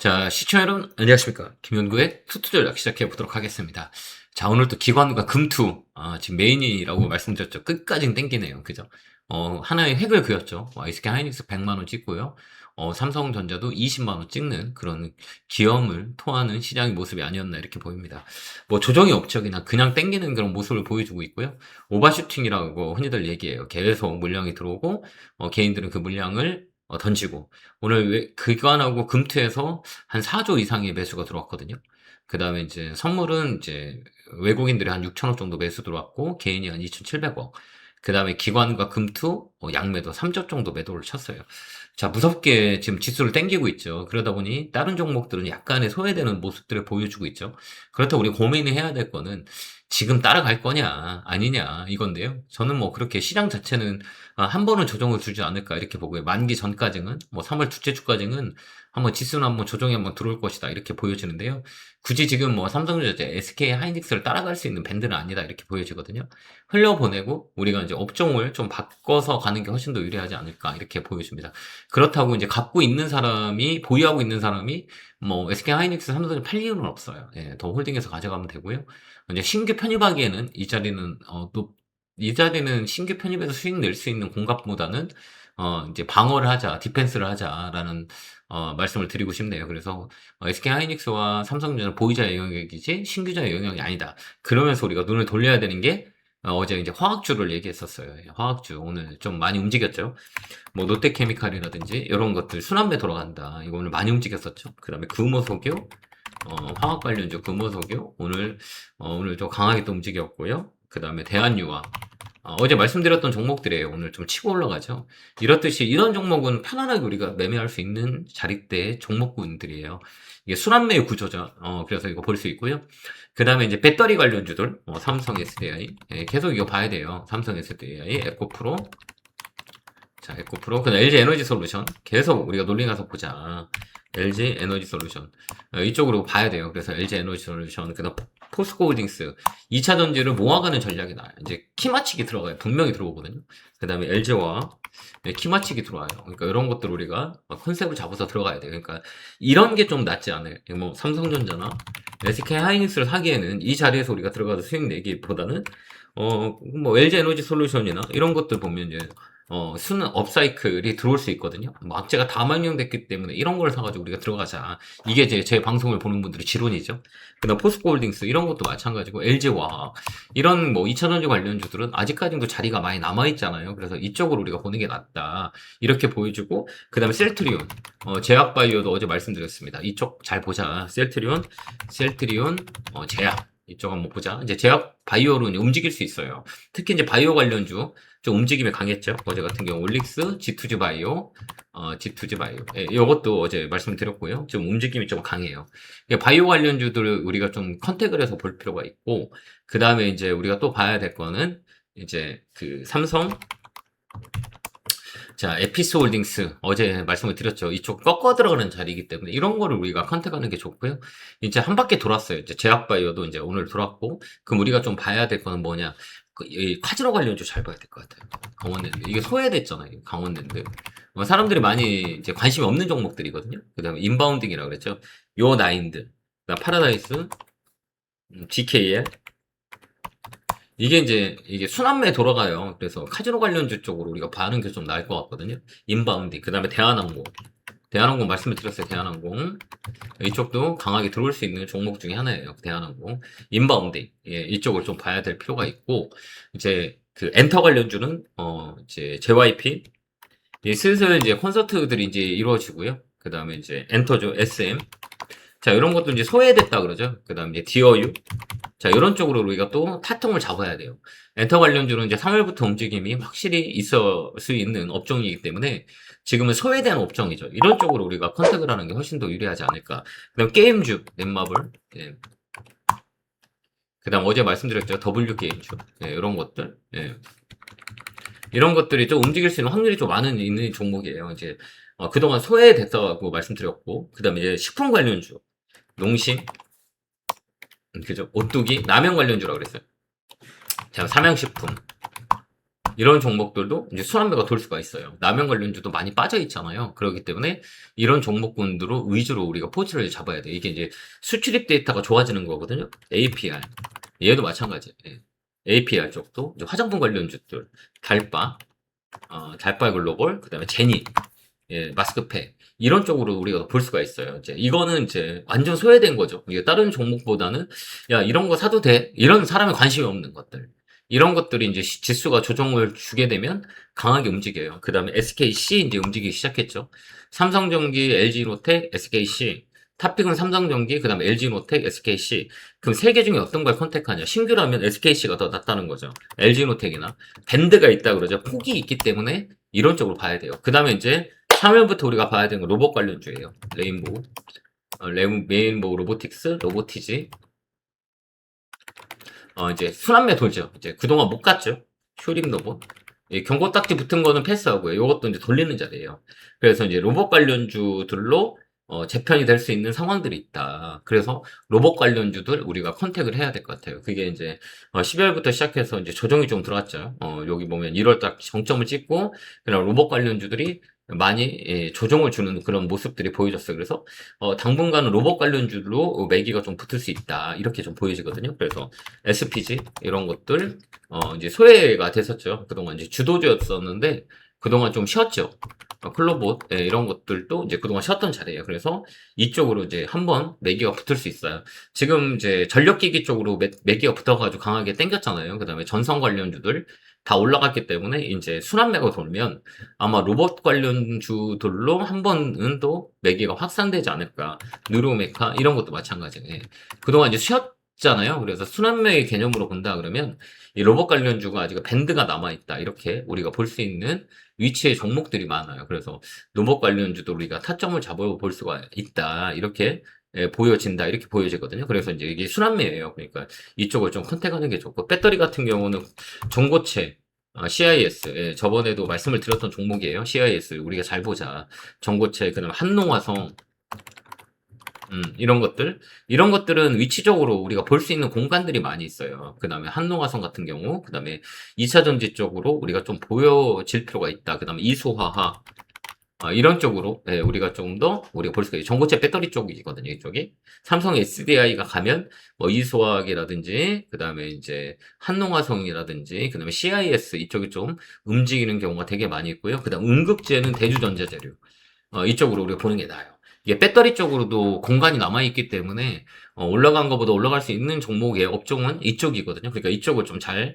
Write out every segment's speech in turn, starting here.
자, 시청자 여러분, 안녕하십니까. 김현구의 투투전략 시작해 보도록 하겠습니다. 자, 오늘 또 기관과 금투, 지금 메인이라고 말씀드렸죠. 끝까지 땡기네요. 그죠? 하나의 획을 그렸죠. SK 하이닉스 100만원 찍고요. 삼성전자도 20만원 찍는 그런 기염을 토하는 시장의 모습이 아니었나 이렇게 보입니다. 뭐 조정이 없죠. 그냥 땡기는 그런 모습을 보여주고 있고요. 오버슈팅이라고 흔히들 얘기해요. 계속 물량이 들어오고, 개인들은 그 물량을 던지고, 오늘 기관하고 금투에서 한 4조 이상의 매수가 들어왔거든요. 그 다음에 이제 선물은 이제 외국인들이 한 6천억 정도 매수 들어왔고, 개인이 한 2,700억. 그 다음에 기관과 금투, 양매도 3조 정도 매도를 쳤어요. 자, 무섭게 지금 지수를 땡기고 있죠. 그러다 보니 다른 종목들은 약간의 소외되는 모습들을 보여주고 있죠. 그렇다고 우리 고민을 해야 될 거는 지금 따라갈 거냐, 아니냐, 이건데요. 저는 뭐 그렇게 시장 자체는 한 번은 조정을 주지 않을까 이렇게 보고요. 만기 전까지는, 뭐 3월 둘째 주까지는 한번 지수는 한번 조정이 한번 들어올 것이다 이렇게 보여지는데요. 굳이 지금 뭐 삼성전자, SK 하이닉스를 따라갈 수 있는 밴드는 아니다 이렇게 보여지거든요. 흘려보내고 우리가 이제 업종을 좀 바꿔서 가는 게 훨씬 더 유리하지 않을까 이렇게 보여집니다. 그렇다고 이제 갖고 있는 사람이, 보유하고 있는 사람이 뭐 SK 하이닉스, 삼성을 팔 이유는 없어요. 예, 더 홀딩해서 가져가면 되고요. 이제 신규 편입하기에는 이 자리는 신규 편입해서 수익 낼 수 있는 공급보다는 이제 방어를 하자, 디펜스를 하자라는 말씀을 드리고 싶네요. 그래서 SK 하이닉스와 삼성전자 보유자의 영역이지 신규자의 영역이 아니다. 그러면서 우리가 눈을 돌려야 되는 게 어제 이제 화학주를 얘기했었어요. 예, 화학주 오늘 좀 많이 움직였죠. 뭐 롯데케미칼이라든지 이런 것들 순환매 돌아간다. 이거 오늘 많이 움직였었죠. 그다음에 금호석유, 화학 관련주 금호석유 오늘 좀 강하게 또 움직였고요. 그다음에 대한유화. 어제 말씀드렸던 종목들이에요. 오늘 좀 치고 올라가죠. 이렇듯이 이런 종목은 편안하게 우리가 매매할 수 있는 자리대 종목군들이에요. 이게 순환매의 구조죠. 그래서 이거 볼 수 있고요. 그 다음에 이제 배터리 관련주들, 삼성 SDI. 예, 계속 이거 봐야 돼요. 삼성 SDI, 에코프로. 자, 에코프로. 그 다음 LG 에너지 솔루션. 계속 우리가 논리 가서 보자. LG 에너지 솔루션. 이쪽으로 봐야 돼요. 그래서 LG 에너지 솔루션. 그 다음 포스코 홀딩스. 2차 전지를 모아가는 전략이 나와요. 이제 키 맞추기 들어가요. 분명히 들어오거든요. 그 다음에 LG와 키 맞추기 들어와요. 그러니까 이런 것들 우리가 컨셉을 잡아서 들어가야 돼요. 그러니까 이런 게 좀 낫지 않아요. 뭐 삼성전자나 SK 하이닉스를 사기에는 이 자리에서 우리가 들어가서 수익 내기보다는 뭐 LG 에너지 솔루션이나 이런 것들 보면 이제 수는 업사이클이 들어올 수 있거든요. 뭐 악재가 다 반영됐기 때문에 이런 걸 사가지고 우리가 들어가자. 이게 이제 제 방송을 보는 분들의 지론이죠. 그다음 포스코홀딩스 이런 것도 마찬가지고 LG화학 이런 뭐 2차전지 관련주들은 아직까지도 자리가 많이 남아 있잖아요. 그래서 이쪽으로 우리가 보는 게 낫다. 이렇게 보여주고 그다음에 셀트리온, 제약바이오도 어제 말씀드렸습니다. 이쪽 잘 보자. 셀트리온, 제약. 이쪽 한번 보자. 이제 제약 바이오로 움직일 수 있어요. 특히 이제 바이오 관련주 좀 움직임이 강했죠. 어제 같은 경우 올릭스, G2G 바이오, G2G 바이오. 예, 이것도 어제 말씀드렸고요. 좀 움직임이 좀 강해요. 바이오 관련주들을 우리가 좀 컨택을 해서 볼 필요가 있고, 그 다음에 이제 우리가 또 봐야 될 거는 이제 그 삼성, 자, 에피스 홀딩스 어제 말씀을 드렸죠. 이쪽 꺾어 들어가는 자리이기 때문에 이런 거를 우리가 컨택하는 게 좋고요. 이제 한 바퀴 돌았어요. 이제 제약바이오도 이제 오늘 돌았고, 그럼 우리가 좀 봐야 될 거는 뭐냐? 이 카지노 관련주 잘 봐야 될 것 같아요. 강원랜드 이게 소외됐잖아요. 강원랜드 사람들이 많이 이제 관심이 없는 종목들이거든요. 그다음에 인바운딩이라고 그랬죠. 요 나인드, 파라다이스, GKL 이게 이제 이게 순환매 돌아가요. 그래서 카지노 관련주 쪽으로 우리가 봐는 게 좀 나을 것 같거든요. 인바운딩 그다음에 대한항공 말씀을 드렸어요. 대한항공 이쪽도 강하게 들어올 수 있는 종목 중에 하나예요. 대한항공 인바운딩 예, 이쪽을 좀 봐야 될 필요가 있고 이제 그 엔터 관련주는 이제 JYP 슬슬 이제 콘서트들이 이제 이루어지고요. 그 다음에 이제 엔터죠. SM 자 이런 것도 이제 소외됐다 그러죠. 그 다음에 이제 디어유 자 이런 쪽으로 우리가 또 타통을 잡아야 돼요. 엔터 관련주는 이제 3월부터 움직임이 확실히 있을 수 있는 업종이기 때문에 지금은 소외된 업종이죠. 이런 쪽으로 우리가 컨택을 하는 게 훨씬 더 유리하지 않을까. 그다음 게임주 넷마블 예. 그다음 어제 말씀드렸죠. W 게임주 예, 이런 것들 예. 이런 것들이 좀 움직일 수 있는 확률이 좀 있는 종목이에요. 이제 그동안 소외됐다고 말씀드렸고 그다음에 이제 식품 관련주 농심 그죠? 오뚜기 라면 관련주라고 그랬어요. 자 삼양식품 이런 종목들도 이제 순환매가 돌 수가 있어요. 라면 관련주도 많이 빠져 있잖아요. 그렇기 때문에 이런 종목군들로 위주로 우리가 포트를 잡아야 돼. 이게 이제 수출입 데이터가 좋아지는 거거든요. APR. 얘도 마찬가지예요. 예. APR 쪽도 이제 화장품 관련주들, 달바, 달바 글로벌, 그다음에 제니, 예, 마스크팩 이런 쪽으로 우리가 볼 수가 있어요. 이제 이거는 이제 완전 소외된 거죠. 이게 다른 종목보다는 야 이런 거 사도 돼 이런 사람이 관심이 없는 것들 이런 것들이 이제 지수가 조정을 주게 되면 강하게 움직여요. 그 다음에 SKC 이제 움직이기 시작했죠. 삼성전기, LG노텍, SKC 탑픽은 삼성전기, 그 다음에 LG노텍, SKC. 그럼 세 개 중에 어떤 걸 선택하냐? 신규라면 SKC가 더 낫다는 거죠. LG노텍이나 밴드가 있다 그러죠. 폭이 있기 때문에 이런 쪽으로 봐야 돼요. 그 다음에 이제 3월부터 우리가 봐야 되는 건 로봇 관련주예요. 레인보우, 레인보우 로보틱스, 로보티지. 이제 순환매 돌죠. 이제 그동안 못 갔죠. 쇼링 로봇. 경고 딱지 붙은 거는 패스하고요. 이것도 이제 돌리는 자리예요. 그래서 이제 로봇 관련주들로 재편이 될 수 있는 상황들이 있다. 그래서 로봇 관련주들 우리가 컨택을 해야 될 것 같아요. 그게 이제 12월부터 시작해서 이제 조정이 좀 들어왔죠. 여기 보면 1월 딱 정점을 찍고 그냥 로봇 관련주들이 많이 조정을 주는 그런 모습들이 보여졌어요. 그래서 당분간은 로봇 관련주로 매기가 좀 붙을 수 있다. 이렇게 좀 보여지거든요. 그래서 SPG 이런 것들 이제 소외가 됐었죠. 그동안 이제 주도주였었는데 그동안 좀 쉬었죠. 클로봇 이런 것들도 이제 그동안 쉬었던 자리예요. 그래서 이쪽으로 이제 한번 매기가 붙을 수 있어요. 지금 이제 전력기기 쪽으로 매기가 붙어가지고 강하게 땡겼잖아요. 그 다음에 전선 관련주들 다 올라갔기 때문에 이제 순환매가 돌면 아마 로봇 관련주들로 한 번은 또 매기가 확산되지 않을까. 누르메카 이런 것도 마찬가지예요. 그동안 이제 쉬었잖아요. 그래서 순환매의 개념으로 본다 그러면 이 로봇 관련주가 아직 밴드가 남아있다. 이렇게 우리가 볼 수 있는 위치의 종목들이 많아요. 그래서 로봇 관련주도 우리가 타점을 잡아볼 수가 있다. 이렇게 보여진다. 이렇게 보여지거든요. 그래서 이제 이게 순환매예요. 그러니까 이쪽을 좀 컨택하는 게 좋고 배터리 같은 경우는 전고체 CIS 저번에도 말씀을 드렸던 종목이에요. CIS 우리가 잘 보자. 전고체 그다음 한농화성 이런 것들은 위치적으로 우리가 볼 수 있는 공간들이 많이 있어요. 그 다음에 한농화성 같은 경우, 그 다음에 2차전지 쪽으로 우리가 좀 보여질 필요가 있다. 그 다음에 이소화학, 이런 쪽으로, 우리가 좀 더, 우리가 볼 수가 있어요. 전고체 배터리 쪽이거든요, 이쪽이. 삼성 SDI가 가면, 뭐, 이소화학이라든지, 그 다음에 이제, 한농화성이라든지, 그 다음에 CIS 이쪽이 좀 움직이는 경우가 되게 많이 있고요. 그 다음 음극재는 대주전자재료. 이쪽으로 우리가 보는 게 나아요. 이게 배터리 쪽으로도 공간이 남아있기 때문에 올라간 것보다 올라갈 수 있는 종목의 업종은 이쪽이거든요. 그러니까 이쪽을 좀 잘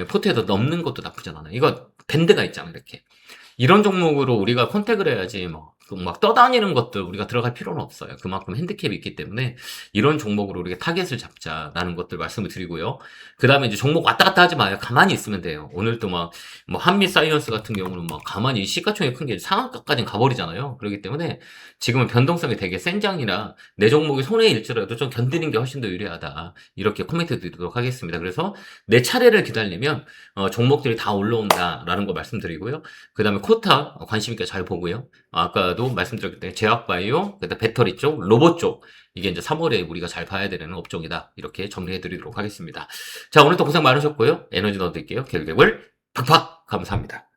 포트에다 넣는 것도 나쁘지 않아요. 이거 밴드가 있잖아요. 이렇게. 이런 종목으로 우리가 컨택을 해야지 막 떠다니는 것들 우리가 들어갈 필요는 없어요. 그만큼 핸디캡이 있기 때문에 이런 종목으로 우리가 타겟을 잡자라는 것들 말씀을 드리고요. 그 다음에 이제 종목 왔다 갔다 하지 마요. 가만히 있으면 돼요. 오늘도 뭐 한미 사이언스 같은 경우는 막 가만히 시가총액 큰 게 상한가까지 가버리잖아요. 그렇기 때문에 지금은 변동성이 되게 센 장이라 내 종목이 손해 일지라도 좀 견디는 게 훨씬 더 유리하다. 이렇게 코멘트 드리도록 하겠습니다. 그래서 내 차례를 기다리면 종목들이 다 올라온다라는 거 말씀드리고요. 그 다음에 코타 관심 있게 잘 보고요. 아까도 말씀드렸기 때문에 제약바이오, 그다음 배터리 쪽, 로봇 쪽 이게 이제 3월에 우리가 잘 봐야 되는 업종이다. 이렇게 정리해드리도록 하겠습니다. 자, 오늘도 고생 많으셨고요. 에너지 넣어드릴게요. 결국을 팍팍 감사합니다.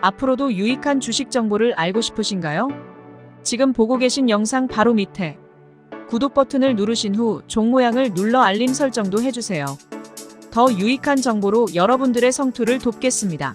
앞으로도 유익한 주식 정보를 알고 싶으신가요? 지금 보고 계신 영상 바로 밑에 구독 버튼을 누르신 후 종 모양을 눌러 알림 설정도 해주세요. 더 유익한 정보로 여러분들의 성투를 돕겠습니다.